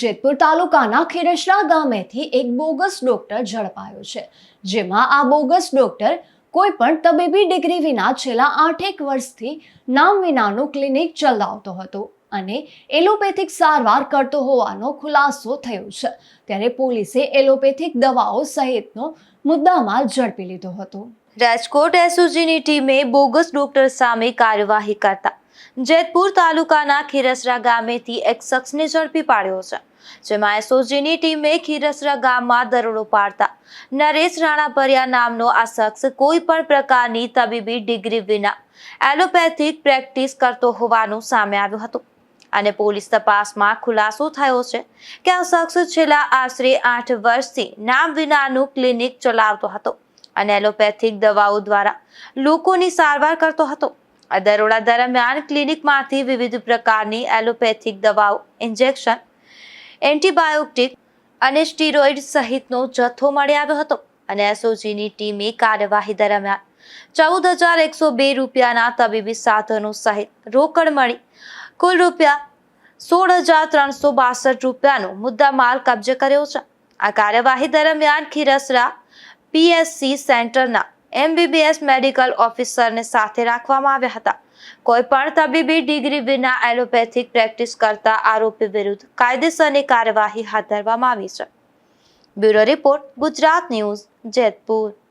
જેતપુર તાલુકાના ખીરસરા ગામેથી એક bogus doctor ઝડપાયો છે, જેમાં આ બોગસ ડોક્ટર કોઈ પણ તબીબી ડિગ્રી વિના છેલ્લા 8 વર્ષથી નામ વિનાનું ક્લિનિક ચલાવતો હતો અને એલોપેથિક સારવાર કરતો હોવાનો ખુલાસો થયો છે. ત્યારે પોલીસે એલોપેથિક દવાઓ સહિતનો મુદ્દામાલ ઝડપી લીધો હતો. રાજકોટ એસઓજીની ટીમે બોગસ ડોક્ટર સામે કાર્યવાહી કરતા જેતપુર તાલુકાના ખીરસરા ગામેથી એક શખ્સને ઝડપી પાડ્યો છે, જેમાં એસઓજીની ટીમે ખીરસરા ગામમાં દરોડો પાડતા નરેશ રાણાપરિયા નામનો આ શખ્સ કોઈ પણ પ્રકારની તબીબી ડિગ્રી વિના એલોપેથિક પ્રેક્ટિસ કરતો હોવાનું સામે આવ્યું હતું. અને પોલીસ તપાસમાં ખુલાસો થયો છે કે આ શખ્સ છેલ્લા આશરે 8 વર્ષથી નામ વિનાનું ક્લિનિક ચલાવતો હતો અને એલોપેથિક દવાઓ દ્વારા લોકોની સારવાર કરતો હતો. આ દરોડા દરમિયાન ક્લિનિકમાંથી વિવિધ પ્રકારની એલોપેથિક દવાઓ, ઇન્જેક્શન, એન્ટીબાયોટિક અને સ્ટીરોઇડ સહિતનો જથ્થો મળી આવ્યો હતો અને એસઓજીની ટીમે કાર્યવાહી દરમિયાન 14,102 રૂપિયાના તબીબી સાધનો સહિત રોકડ મળી કુલ રૂપિયા 16,362 રૂપિયાનો મુદ્દામાલ કબજે કર્યો છે. આ કાર્યવાહી દરમિયાન ખીરસરા પીએસસી સેન્ટરના એમબીબીએસ મેડિકલ ઓફિસરને સાથે રાખવામાં આવ્યા હતા. કોઈ પણ તબીબી ડિગ્રી વિના એલોપેથિક પ્રેક્ટિસ કરતા આરોપી વિરુદ્ધ કાયદેસરની કાર્યવાહી હાથ ધરવામાં આવી છે. Bureau report, Gujarat news, Jetpur.